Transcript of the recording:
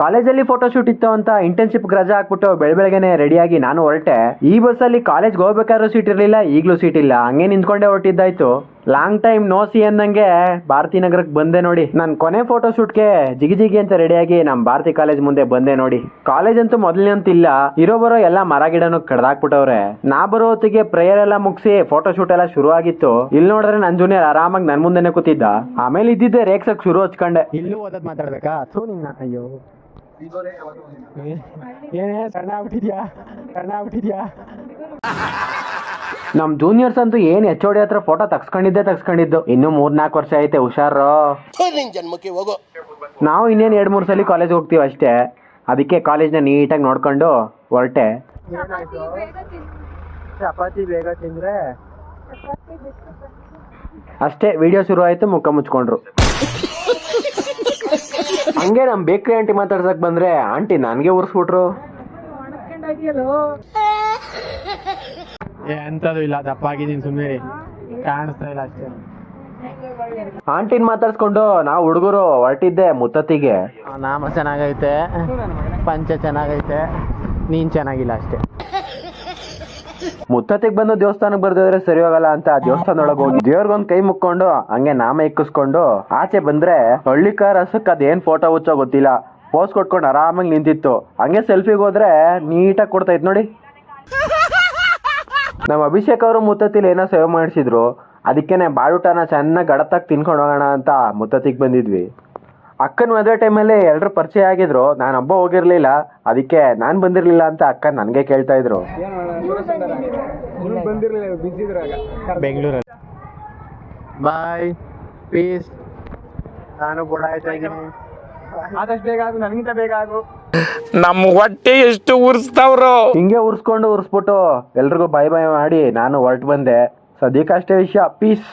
ಕಾಲೇಜಲ್ಲಿ photo shoot ಇತ್ತು ಅಂತ ಇಂಟರ್ನ್ಶಿಪ್ ರಜಾ ಹಾಕ್ಬಿಟ್ಟು ಬೆಳಗ್ಗೆನೆ ರೆಡಿಯಾಗಿ ನಾನು ಹೊರಟೆ. ಈ ಬಸ್ಸಲ್ಲಿ ಕಾಲೇಜ್ಗೆ ಹೋಗ್ಬೇಕಾದ್ರೂ ಸೀಟ್ ಇರಲಿಲ್ಲ, ಈಗಲೂ ಸೀಟ್ ಇಲ್ಲ, ಹಂಗೆ ನಿಂತ್ಕೊಂಡೆ ಹೊರಟಿದ್ದಾಯ್ತು. ಲಾಂಗ್ ಟೈಮ್ ನೋ ಸಿ ಅನ್ನಂಗೆ ಭಾರತಿ ನಗರಕ್ಕೆ ಬಂದೆ ನೋಡಿ. ನಾನು ಕೊನೆ ಫೋಟೋ ಶೂಟ್ಗೆ ಜಿಗಿ ಅಂತ ರೆಡಿಯಾಗಿ ನಮ್ಮ ಭಾರತಿ ಕಾಲೇಜ್ ಮುಂದೆ ಬಂದೆ ನೋಡಿ. ಕಾಲೇಜ್ ಅಂತೂ ಮೊದಲಿನಂತಿಲ್ಲ, ಇರೋ ಬರೋ ಎಲ್ಲ ಮರ ಗಿಡನು ಕಡ್ದಾಕ್ಬಿಟ್ಟವ್ರೆ. ನಾ ಬರೋ ಹೊತ್ತಿಗೆ ಪ್ರೇಯರ್ ಎಲ್ಲ ಮುಗಿಸಿ ಫೋಟೋ ಶೂಟ್ ಎಲ್ಲ ಶುರು ಆಗಿತ್ತು. ಇಲ್ಲಿ ನೋಡಿದ್ರೆ ನನ್ ಜೂನಿಯರ್ ಆರಾಮಾಗಿ ನನ್ ಮುಂದೆನೆ ಕೂತಿದ್ದ. ಆಮೇಲೆ ಇದ್ದಿದ್ದೆ ರೇಕ್ಸಕ್ ಶುರು ಹಚ್ಕೊಂಡೆ. ಇಲ್ಲೂ ಓದೋದ್ ಮಾತಾಡ್ಬೇಕಾ? ಅಯ್ಯೋ ಏನೇ ಸಣ್ಣ ಆಗ್ಬಿಟ್ಟಿದ್ಯಾ. ನಮ್ ಜೂನಿಯರ್ಸ್ ಅಂತೂ ಏನ್ HOD ಹತ್ರ ಫೋಟೋ ತಗ್ಸ್ಕೊಂಡಿದ್ದು. ಇನ್ನು 3-4 ವರ್ಷ ಐತೆ, ಹುಷಾರು. ನಾವು ಇನ್ನೇನು 2-3 ಸಲ ಕಾಲೇಜ್ ಹೋಗ್ತೀವಿ ಅಷ್ಟೇ. ಅದಕ್ಕೆ ಕಾಲೇಜ್ನ ನೀಟಾಗಿ ನೋಡ್ಕೊಂಡು ಹೊರಟೆ. ಚಪಾತಿ ಬೇಗ ತಿಂದ್ರೆ ಅಷ್ಟೇ, ವಿಡಿಯೋ ಶುರು ಆಯ್ತು, ಮುಖ ಮುಚ್ಕೊಂಡ್ರು. ಹಂಗೆ ನಮ್ ಬೇಕ್ರಿ ಆಂಟಿ ಮಾತಾಡ್ಸಕ್ ಬಂದ್ರೆ ಆಂಟಿ ನನ್ಗೆ ಉರ್ಸ್ಬಿಟ್ರು. ಎಂತದು ಇಲ್ಲ, ದಪ್ಪ ಆಗಿದ್ದೀನಿ, ಸುಮ್ಮನೆ ಕಾಣಿಸ್ತಾ ಇಲ್ಲ ಅಷ್ಟೇ. ಆಂಟಿನ್ ಮಾತಾಡ್ಸ್ಕೊಂಡು ನಾವು ಹುಡುಗರು ಹೊರಟಿದ್ದೆ ಮುತ್ತತ್ತಿಗೆ. ನಾಮ ಚೆನ್ನಾಗೈತೆ, ಪಂಚ ಚೆನ್ನಾಗೈತೆ, ನೀನ್ ಚೆನ್ನಾಗಿಲ್ಲ ಅಷ್ಟೇ. ಮುತ್ತತ್ತಿಗೆ ಬಂದು ದೇವಸ್ಥಾನಕ್ಕೆ ಬರ್ದಿದ್ರೆ ಸರಿ ಹೋಗಲ್ಲ ಅಂತ ದೇವಸ್ಥಾನದೊಳಗೆ ಹೋಗಿ ದೇವ್ರಿಗೊಂದ್ ಕೈ ಮುಕ್ಕೊಂಡು ಹಂಗೆ ನಾಮ ಇಕ್ಕಿಸ್ಕೊಂಡು ಆಚೆ ಬಂದ್ರೆ ಹಳ್ಳಿಕಾರ ರಸಕ್ ಅದೇನ್ ಫೋಟೋ ಹುಚ್ಚೋ ಗೊತ್ತಿಲ್ಲ, ಪೋಸ್ ಕೊಟ್ಕೊಂಡು ಆರಾಮಾಗಿ ನಿಂತಿತ್ತು. ಹಂಗೆ ಸೆಲ್ಫಿಗೆ ಹೋದ್ರೆ ನೀಟಾಗಿ ಕೊಡ್ತಾ ಇತ್ತು ನೋಡಿ. ನಮ್ಮ ಅಭಿಷೇಕ್ ಅವರು ಮುತ್ತತ್ತಿಲಿ ಏನೋ ಸೇವ್ ಮಾಡಿಸಿದ್ರು, ಅದಕ್ಕೇನೆ ಬಾಳೂಟನ ಚೆನ್ನಾಗಿ ಗಡತಾಗಿ ತಿನ್ಕೊಂಡು ಹೋಗೋಣ ಅಂತ ಮುತ್ತತ್ತಿಗೆ ಬಂದಿದ್ವಿ. ಅಕ್ಕನ ಮದುವೆ ಟೈಮಲ್ಲಿ ಎಲ್ಲರೂ ಪರಿಚಯ ಆಗಿದ್ರು, ನಾನು ಹಬ್ಬ ಹೋಗಿರ್ಲಿಲ್ಲ, ಅದಕ್ಕೆ ನಾನು ಬಂದಿರ್ಲಿಲ್ಲ ಅಂತ ಅಕ್ಕ ನನಗೆ ಕೇಳ್ತಾ ಇದ್ರು. ಬೆಂಗಳೂರಲ್ಲಿ ಬಾಯ್ ಪೀಸ್. ನಾನು ಕೂಡ ಆಯ್ತಾ ಇದ್ದೀನಿ, ಆದಷ್ಟು ಬೇಗ ಆಗು, ನನಗಿಂತ ಬೇಗ ಆಗು. ನಮ್ಮ ಹೊಟ್ಟೆ ಎಷ್ಟು ಉರ್ಸ್ತಾವ್ರು. ಹಿಂಗೆ ಉರ್ಸ್ಬಿಟ್ಟು ಎಲ್ರಿಗೂ ಬಾಯ್ ಬಾಯ್ ಮಾಡಿ ನಾನು ಹೊರಟು ಬಂದೆ. ಸದ್ಯಕ್ಕೆ ಅಷ್ಟೇ ವಿಷಯ. ಪೀಸ್.